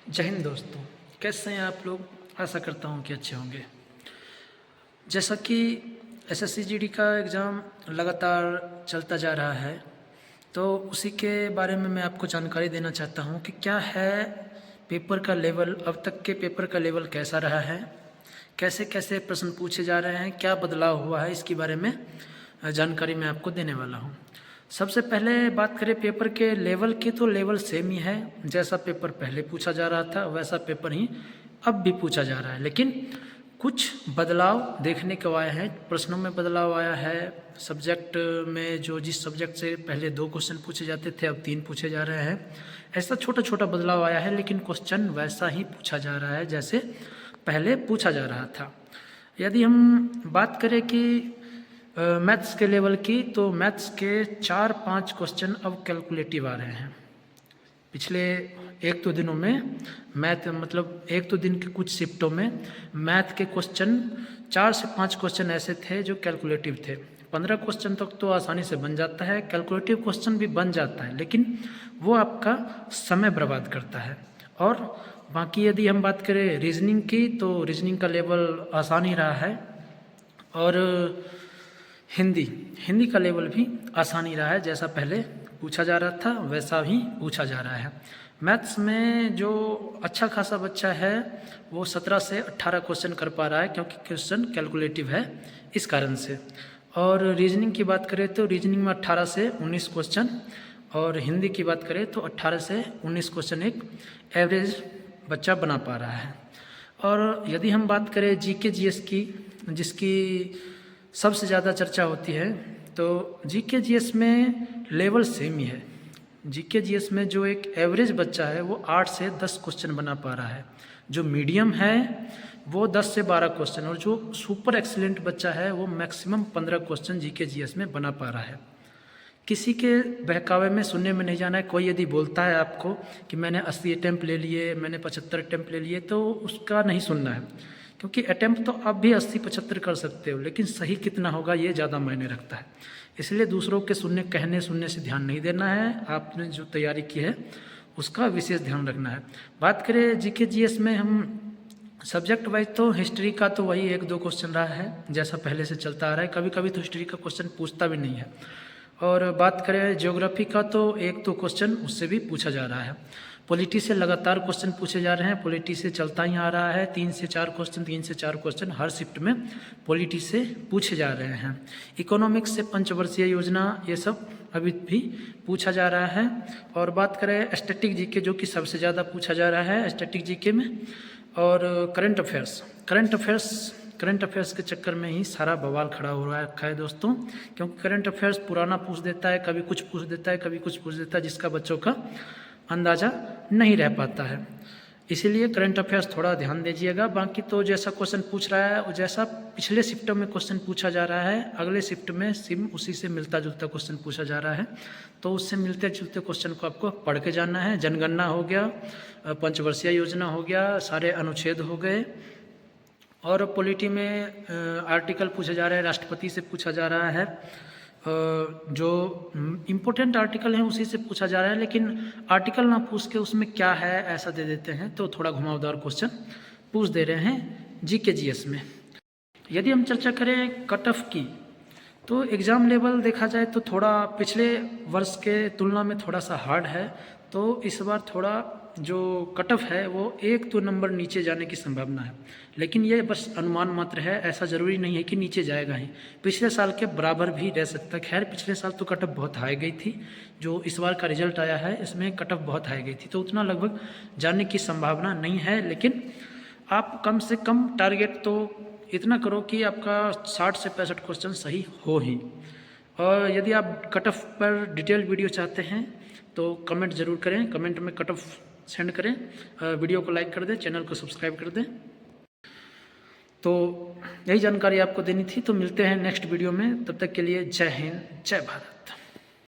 जय हिंद दोस्तों, कैसे हैं आप लोग। आशा करता हूं कि अच्छे होंगे। जैसा कि एसएससी जीडी का एग्ज़ाम लगातार चलता जा रहा है, तो उसी के बारे में मैं आपको जानकारी देना चाहता हूं कि क्या है पेपर का लेवल, अब तक के पेपर का लेवल कैसा रहा है, कैसे कैसे प्रश्न पूछे जा रहे हैं, क्या बदलाव हुआ है, इसके बारे में जानकारी मैं आपको देने वाला हूं। सबसे पहले बात करें पेपर के लेवल की, तो लेवल सेम ही है। जैसा पेपर पहले पूछा जा रहा था वैसा पेपर ही अब भी पूछा जा रहा है, लेकिन कुछ बदलाव देखने को आए हैं। प्रश्नों में बदलाव आया है। सब्जेक्ट में जो जिस सब्जेक्ट से पहले 2 क्वेश्चन पूछे जाते थे अब 3 पूछे जा रहे हैं। ऐसा छोटा छोटा बदलाव आया है, लेकिन क्वेश्चन वैसा ही पूछा जा रहा है जैसे पहले पूछा जा रहा था। यदि हम बात करें कि मैथ्स के लेवल की, तो मैथ्स के 4-5 क्वेश्चन अब कैलकुलेटिव आ रहे हैं। पिछले 1-2 दिनों में मैथ मतलब 1-2 दिन के कुछ शिफ्टों में मैथ के क्वेश्चन 4 से 5 क्वेश्चन ऐसे थे जो कैलकुलेटिव थे। 15 क्वेश्चन तक तो आसानी से बन जाता है, कैलकुलेटिव क्वेश्चन भी बन जाता है, लेकिन वो आपका समय बर्बाद करता है। और बाकी यदि हम बात करें रीजनिंग की, तो रीजनिंग का लेवल आसान ही रहा है। और हिंदी का लेवल भी आसान ही रहा है, जैसा पहले पूछा जा रहा था वैसा ही पूछा जा रहा है। मैथ्स में जो अच्छा खासा बच्चा है वो 17 से 18 क्वेश्चन कर पा रहा है, क्योंकि क्वेश्चन कैलकुलेटिव है इस कारण से। और रीजनिंग की बात करें तो रीजनिंग में 18 से 19 क्वेश्चन, और हिंदी की बात करें तो 18 से 19 क्वेश्चन एक एवरेज बच्चा बना पा रहा है। और यदि हम बात करें जीके जीएस की, जिसकी सबसे ज़्यादा चर्चा होती है, तो जीके जीएस में लेवल सेम ही है। जीके जीएस में जो एक एवरेज बच्चा है वो 8 से 10 क्वेश्चन बना पा रहा है, जो मीडियम है वो 10 से 12 क्वेश्चन, और जो सुपर एक्सीलेंट बच्चा है वो मैक्सिमम 15 क्वेश्चन जीके जीएस में बना पा रहा है। किसी के बहकावे में सुनने में नहीं जाना है। कोई यदि बोलता है आपको कि मैंने 80 अटैम्प्ट ले लिए, मैंने 75 अटैम्प्ट ले लिए, तो उसका नहीं सुनना है, क्योंकि अटैम्प्ट तो आप भी 80-75 कर सकते हो, लेकिन सही कितना होगा ये ज़्यादा मायने रखता है। इसलिए दूसरों के कहने सुनने से ध्यान नहीं देना है, आपने जो तैयारी की है उसका विशेष ध्यान रखना है। बात करें जीके जीएस में हम सब्जेक्ट वाइज, तो हिस्ट्री का तो वही 1-2 क्वेश्चन रहा है जैसा पहले से चलता आ रहा है। कभी कभी तो हिस्ट्री का क्वेश्चन पूछता भी नहीं है। और बात करें ज्योग्राफी का, तो 1-2 क्वेश्चन उससे भी पूछा जा रहा है। पॉलिटी से लगातार क्वेश्चन पूछे जा रहे हैं, पॉलिटी से चलता ही आ रहा है। 3 से 4 क्वेश्चन हर शिफ्ट में पॉलिटी से पूछे जा रहे हैं। इकोनॉमिक्स से पंचवर्षीय योजना, ये सब अभी भी पूछा जा रहा है। और बात करें स्टैटिक जीके, जो कि सबसे ज़्यादा पूछा जा रहा है स्टैटिक जीके में। और करंट अफेयर्स के चक्कर में ही सारा बवाल खड़ा हो रखा है दोस्तों, क्योंकि करंट अफेयर्स पुराना पूछ देता है, कभी कुछ पूछ देता है, कभी कुछ पूछ देता है, जिसका बच्चों का अंदाज़ा नहीं रह पाता है। इसीलिए करंट अफेयर्स थोड़ा ध्यान दीजिएगा। बाकी तो जैसा क्वेश्चन पूछ रहा है, जैसा पिछले शिफ्टों में क्वेश्चन पूछा जा रहा है, अगले शिफ्ट में सिम उसी से मिलता जुलता क्वेश्चन पूछा जा रहा है, तो उससे मिलते जुलते क्वेश्चन को आपको पढ़ के जाना है। जनगणना हो गया, पंचवर्षीय योजना हो गया, सारे अनुच्छेद हो गए। और पॉलिटी में आर्टिकल पूछा जा रहा है, राष्ट्रपति से पूछा जा रहा है, जो इम्पोर्टेंट आर्टिकल हैं उसी से पूछा जा रहा है, लेकिन आर्टिकल ना पूछ के उसमें क्या है ऐसा दे देते हैं, तो थोड़ा घुमावदार क्वेश्चन पूछ दे रहे हैं जीके जीएस में। यदि हम चर्चा करें कट ऑफ की, तो एग्ज़ाम लेवल देखा जाए तो थोड़ा पिछले वर्ष के तुलना में थोड़ा सा हार्ड है। तो इस बार थोड़ा जो कट ऑफ है वो 1-2 नंबर नीचे जाने की संभावना है, लेकिन ये बस अनुमान मात्र है, ऐसा ज़रूरी नहीं है कि नीचे जाएगा ही। पिछले साल के बराबर भी रह सकता है। खैर, पिछले साल तो कट ऑफ बहुत हाई गई थी, जो इस बार का रिजल्ट आया है इसमें कट ऑफ बहुत हाई गई थी, तो उतना लगभग जाने की संभावना नहीं है। लेकिन आप कम से कम टारगेट तो इतना करो कि आपका 60 से 65 क्वेश्चन सही हो ही। और यदि आप कट ऑफ पर डिटेल वीडियो चाहते हैं तो कमेंट ज़रूर करें, कमेंट में कट ऑफ सेंड करें, वीडियो को लाइक कर दें, चैनल को सब्सक्राइब कर दें। तो यही जानकारी आपको देनी थी। तो मिलते हैं नेक्स्ट वीडियो में, तब तक के लिए जय हिंद, जय भारत।